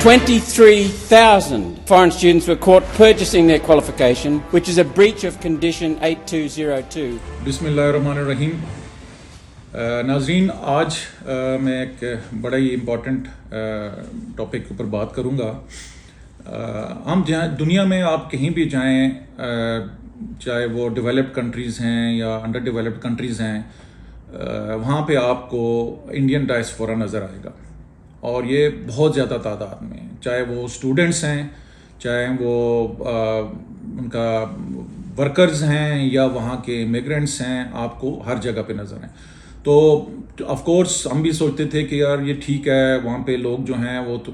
23,000 foreign students were caught purchasing their qualification, which is a breach of Condition 8202. बिस्मिल्लाहिर्रहमानिर्रहीम। नाज़रीन, आज मैं एक बड़ा ही इम्पॉर्टेंट टॉपिक के ऊपर बात करूँगा। हम जहाँ दुनिया में आप कहीं भी जाएं, चाहे वो डेवलप्ड कंट्रीज़ हैं या अंडर डेवलप्ड कंट्रीज़ हैं, वहाँ पे आपको इंडियन डायस्पोरा नज़र आएगा, और ये बहुत ज़्यादा तादाद में, चाहे वो स्टूडेंट्स हैं, चाहे वो उनका वर्कर्स हैं या वहाँ के इमिग्रेंट्स हैं, आपको हर जगह पे नज़र हैं। तो ऑफ कोर्स हम भी सोचते थे कि यार ये ठीक है, वहाँ पे लोग जो हैं वो तो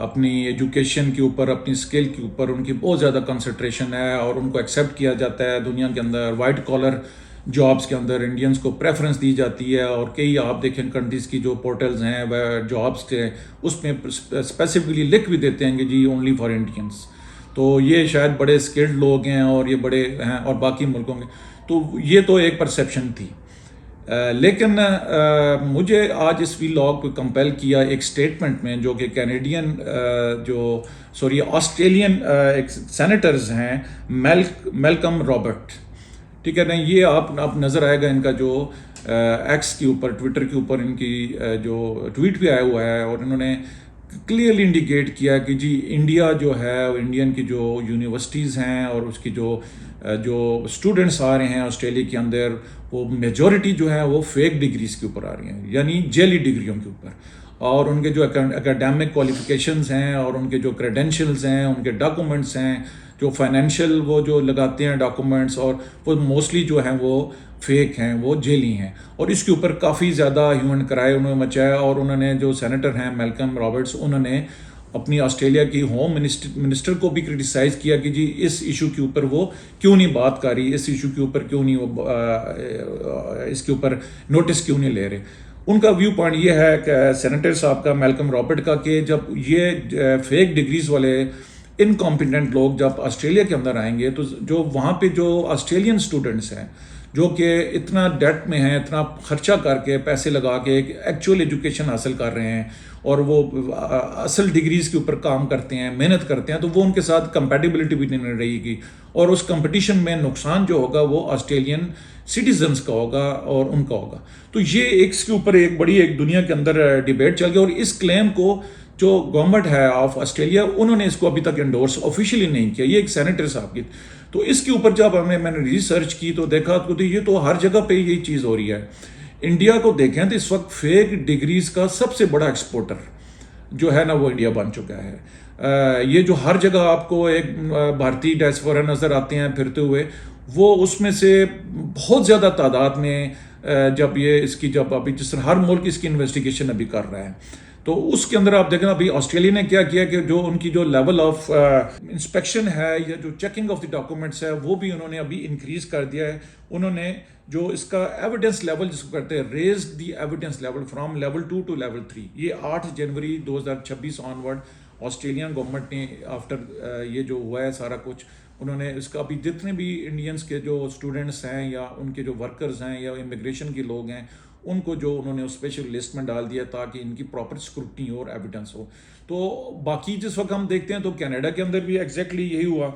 अपनी एजुकेशन के ऊपर, अपनी स्किल के ऊपर उनकी बहुत ज़्यादा कंसंट्रेशन है और उनको एक्सेप्ट किया जाता है दुनिया के अंदर। वाइट कॉलर जॉब्स के अंदर इंडियंस को प्रेफरेंस दी जाती है, और कई आप देखें कंट्रीज़ की जो पोर्टल्स हैं वह जॉब्स के उसमें स्पेसिफिकली लिख भी देते हैं कि जी ओनली फॉर इंडियंस। तो ये शायद बड़े स्किल्ड लोग हैं और ये बड़े हैं, और बाकी मुल्कों के, तो ये तो एक परसेप्शन थी। लेकिन मुझे आज इस व्लॉग को कंपेल किया एक स्टेटमेंट में, जो कि कैनेडियन ऑस्ट्रेलियन एक सेनेटर्स हैं, मैलकम रॉबर्ट, ठीक है ना। ये आप नज़र आएगा इनका जो एक्स के ऊपर, ट्विटर के ऊपर इनकी जो ट्वीट भी आया हुआ है, और इन्होंने क्लियरली इंडिकेट किया कि जी इंडिया जो है, इंडियन की जो यूनिवर्सिटीज़ हैं और उसकी जो स्टूडेंट्स आ रहे हैं ऑस्ट्रेलिया के अंदर, वो मेजॉरिटी जो है वो फेक डिग्रीज़ के ऊपर आ रही हैं, यानी जेली डिग्रियों के ऊपर। और उनके जो एकेडमिक क्वालिफिकेशंस हैं और उनके जो क्रेडेंशियल्स हैं, उनके डॉक्यूमेंट्स हैं, जो फाइनेंशियल वो जो लगाते हैं डॉक्यूमेंट्स, और वो मोस्टली जो हैं वो फेक हैं, वो जेली हैं। और इसके ऊपर काफ़ी ज़्यादा ह्यूमन क्राई उन्होंने मचाया, और उन्होंने जो सेनेटर हैं मैलकम रॉबर्ट्स, उन्होंने अपनी ऑस्ट्रेलिया की होम मिनिस्टर को भी क्रिटिसाइज़ किया कि जी इस इशू के ऊपर वो क्यों नहीं बात कर रही, इस इशू के ऊपर क्यों नहीं वो इसके ऊपर नोटिस क्यों नहीं ले रहे। उनका व्यू पॉइंट ये है कि सेनेटर साहब का, मैलकम रॉबर्ट का, कि जब ये फेक डिग्रीज वाले इनकॉम्पिटेंट लोग जब ऑस्ट्रेलिया के अंदर आएंगे, तो जो वहाँ पे जो ऑस्ट्रेलियन स्टूडेंट्स हैं जो कि इतना डेट में हैं, इतना खर्चा करके पैसे लगा के एक एक्चुअल एजुकेशन हासिल कर रहे हैं, और वो असल डिग्रीज़ के ऊपर काम करते हैं, मेहनत करते हैं, तो वो उनके साथ कंपैटिबिलिटी भी नहीं रहेगी, और उस कंपटीशन में नुकसान जो होगा वो ऑस्ट्रेलियन सिटीजन्स का होगा और उनका होगा। तो ये इसके ऊपर एक बड़ी एक दुनिया के अंदर डिबेट चल गया, और इस क्लेम को जो गवर्नमेंट है ऑफ ऑस्ट्रेलिया, उन्होंने इसको अभी तक एंडोर्स ऑफिशियली नहीं किया। ये एक सेनेटर साहब की, तो इसके ऊपर जब मैंने रिसर्च की तो देखा तो ये तो हर जगह पे यही चीज़ हो रही है। इंडिया को देखें तो इस वक्त फेक डिग्रीज का सबसे बड़ा एक्सपोर्टर जो है ना, वो इंडिया बन चुका है। ये जो हर जगह आपको एक भारतीय डायस्पोरा नज़र आते हैं फिरते हुए, वो उसमें से बहुत ज़्यादा तादाद में जब अभी जिस तरह हर मुल्क इसकी इन्वेस्टिगेशन अभी कर रहा है, तो उसके अंदर आप देखें अभी ऑस्ट्रेलिया ने क्या किया कि जो उनकी जो लेवल ऑफ इंस्पेक्शन है या जो चेकिंग ऑफ द डॉक्यूमेंट्स है, वो भी उन्होंने अभी इंक्रीज कर दिया है। उन्होंने जो इसका एविडेंस लेवल जिसको कहते हैं, raise the evidence level from level 2 to level 3, ये 8 जनवरी 2026 ऑनवर्ड ऑस्ट्रेलियन गवर्नमेंट ने आफ्टर ये जो हुआ है सारा कुछ, उन्होंने इसका अभी जितने भी इंडियंस के जो स्टूडेंट्स हैं या उनके जो वर्कर्स हैं या इमिग्रेशन के लोग हैं, उनको जो उन्होंने स्पेशल लिस्ट में डाल दिया ताकि इनकी प्रॉपर स्क्रूटनी हो और एविडेंस हो। तो बाकी जिस वक्त हम देखते हैं तो कनाडा के अंदर भी एग्जैक्टली यही हुआ।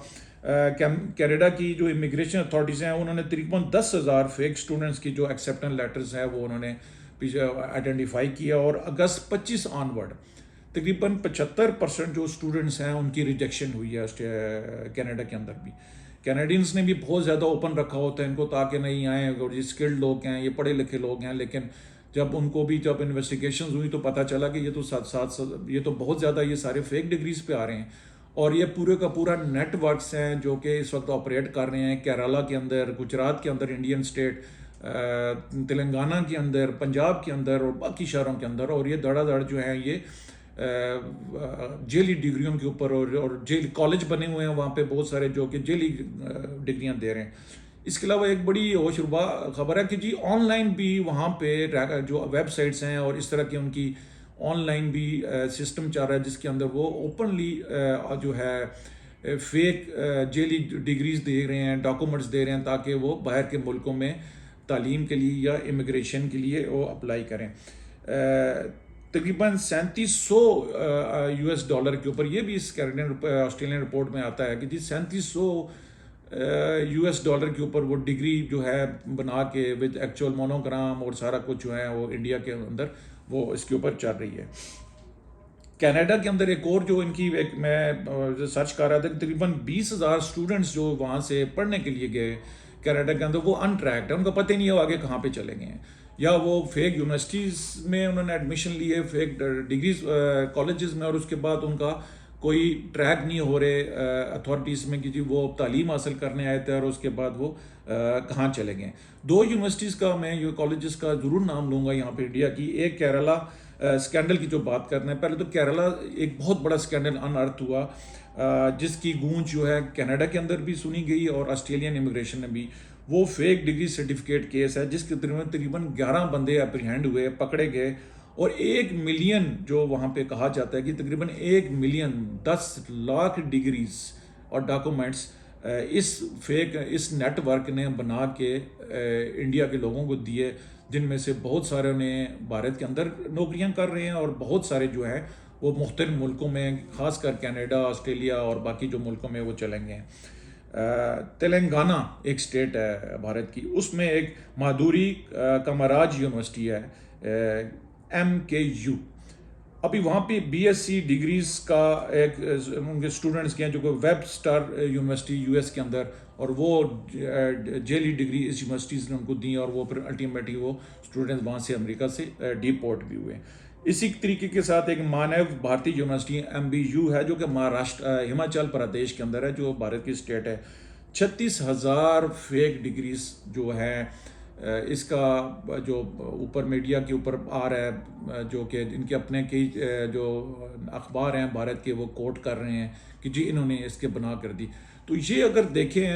कनाडा की जो इमिग्रेशन अथॉरिटीज़ हैं, उन्होंने तकरीबन 10,000 फेक स्टूडेंट्स की जो एक्सेप्टेंस लेटर्स है वो उन्होंने आइडेंटिफाई किया, और अगस्त 25 ऑनवर्ड तकरीबन 75% जो स्टूडेंट्स हैं उनकी रिजेक्शन हुई है कनाडा के अंदर भी। कैनेडियंस ने भी बहुत ज़्यादा ओपन रखा होता है इनको, ताकि नहीं आए, और ये स्किल्ड लोग हैं, ये पढ़े लिखे लोग हैं, लेकिन जब उनको भी जब इन्वेस्टिगेशंस हुई तो पता चला कि ये तो ये तो बहुत ज़्यादा ये सारे फेक डिग्रीज पे आ रहे हैं, और ये पूरे का पूरा नेटवर्क्स हैं जो कि इस वक्त ऑपरेट कर रहे हैं केरला के अंदर, गुजरात के अंदर, इंडियन स्टेट, तेलंगाना के अंदर, पंजाब के अंदर और बाकी शहरों के अंदर, और ये धड़ाधड़ जो है ये जेली डिग्रियों के ऊपर, और जेली कॉलेज बने हुए हैं वहाँ पे बहुत सारे जो कि जेली डिग्रियाँ दे रहे हैं। इसके अलावा एक बड़ी होशरुबा खबर है कि जी ऑनलाइन भी वहाँ पे जो वेबसाइट्स हैं और इस तरह की उनकी ऑनलाइन भी सिस्टम चल रहा है, जिसके अंदर वो ओपनली जो है फेक जेली डिग्रीज दे रहे हैं, डॉक्यूमेंट्स दे रहे हैं, ताकि वो बाहर के मुल्कों में तालीम के लिए या इमिग्रेशन के लिए वो अप्लाई करें। تقریباً $3700 کے اوپر. یہ بھی اس آسٹریلین رپورٹ میں آتا ہے کہ جی $3700 کے اوپر وہ ڈگری جو ہے بنا کے ود ایکچوئل مونوگرام اور سارا کچھ جو ہے وہ انڈیا کے اندر وہ اس کے اوپر چل رہی ہے. کینیڈا کے اندر ایک اور جو ان کی ایک میں سرچ کر رہا تھا کہ تقریباً 20,000 اسٹوڈنٹس جو وہاں سے پڑھنے کے لیے گئے کینیڈا کے اندر وہ ان ٹریکڈ ہے. ان کا پتہ ہی نہیں ہے وہ آگے کہاں پہ چلے گئے ہیں, یا وہ فیک یونیورسٹیز میں انہوں نے ایڈمیشن لیے, فیک ڈگریز کالجز میں, اور اس کے بعد ان کا کوئی ٹریک نہیں ہو رہے اتھارٹیز میں کہ جی وہ تعلیم حاصل کرنے آئے تھے اور اس کے بعد وہ کہاں چلے گئے. 2 یونیورسٹیز کا میں یہ کالجز کا ضرور نام لوں گا یہاں پہ انڈیا کی. ایک کیرلا اسکینڈل کی جو بات کرنا ہے, پہلے تو کیرلا ایک بہت بڑا اسکینڈل ان ارتھ ہوا جس کی گونج جو ہے کینیڈا کے اندر بھی سنی گئی اور آسٹریلین امیگریشن نے بھی. وہ فیک ڈگری سرٹیفکیٹ کیس ہے جس کے تقریباً 11 بندے اپریہینڈ ہوئے, پکڑے گئے, اور 1 ملین جو وہاں پہ کہا جاتا ہے کہ تقریباً 1 ملین 10 لاکھ ڈگریز اور ڈاکومنٹس اس نیٹ ورک نے بنا کے انڈیا کے لوگوں کو دیے, جن میں سے بہت سارے نے بھارت کے اندر نوکریاں کر رہے ہیں اور بہت سارے جو ہیں وہ مختلف ملکوں میں, خاص کر کینیڈا, آسٹریلیا اور باقی جو ملکوں میں وہ چلیں گے. تلنگانہ ایک سٹیٹ ہے بھارت کی, اس میں ایک مادوری کماراج یونیورسٹی ہے MKU. ابھی وہاں پہ BSc ڈگریز کا ایک ان کے اسٹوڈنٹس کے ہیں جو کہ ویبسٹر یونیورسٹی US کے اندر, اور وہ جیلی ڈگری اس یونیورسٹیز نے ان کو دی, اور وہ پھر الٹیمیٹلی وہ اسٹوڈنٹس وہاں سے امریکہ سے ڈیپورٹ بھی ہوئے. اسی طریقے کے ساتھ ایک مانو بھارتی یونیورسٹی MBU ہے جو کہ ہماچل پردیش کے اندر ہے, جو بھارت کی اسٹیٹ ہے. 36,000 فیک ڈگریز جو ہیں اس کا جو اوپر میڈیا کے اوپر آ رہا ہے, جو کہ ان کے اپنے کئی جو اخبار ہیں بھارت کے وہ کوٹ کر رہے ہیں کہ جی انہوں نے اس کے بنا کر دی. تو یہ اگر دیکھیں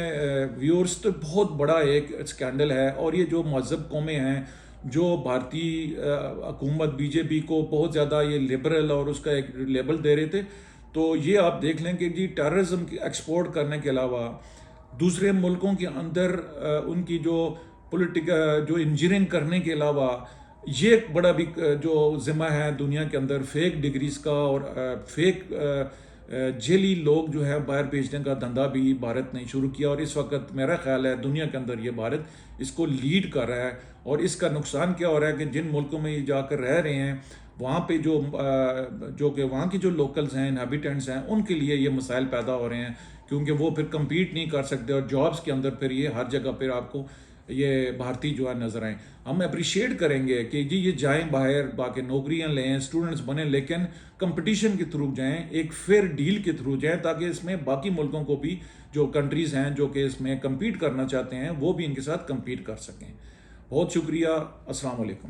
ویورز تو بہت بڑا ایک اسکینڈل ہے. اور یہ جو مہذب قومیں ہیں جو بھارتی حکومت BJP کو بہت زیادہ یہ لبرل اور اس کا ایک لیبل دے رہے تھے, تو یہ آپ دیکھ لیں کہ جی ٹیررزم ایکسپورٹ کرنے کے علاوہ دوسرے ملکوں کے اندر ان کی جو جو انجینئرنگ کرنے کے علاوہ یہ ایک بڑا بھی جو ذمہ ہے دنیا کے اندر فیک ڈگریز کا, اور فیک جیلی لوگ جو ہے باہر بھیجنے کا دھندا بھی بھارت نے شروع کیا. اور اس وقت میرا خیال ہے دنیا کے اندر یہ بھارت اس کو لیڈ کر رہا ہے. اور اس کا نقصان کیا ہو رہا ہے کہ جن ملکوں میں یہ جا کر رہ رہے ہیں وہاں پہ جو کہ وہاں کی جو لوکلز ہیں, انہیبیٹنٹس ہیں, ان کے لیے یہ مسائل پیدا ہو رہے ہیں, کیونکہ وہ پھر کمپیٹ نہیں کر سکتے, اور جابس کے اندر پھر یہ ہر جگہ پھر آپ کو یہ بھارتی جو ہے نظر آئیں. ہم اپریشیٹ کریں گے کہ جی یہ جائیں باہر, باقی نوکریاں لیں, اسٹوڈنٹس بنیں, لیکن کمپٹیشن کے تھرو جائیں, ایک فیئر ڈیل کے تھرو جائیں, تاکہ اس میں باقی ملکوں کو بھی جو کنٹریز ہیں جو کہ اس میں کمپیٹ کرنا چاہتے ہیں وہ بھی ان کے ساتھ کمپیٹ کر سکیں. بہت شکریہ. السلام علیکم.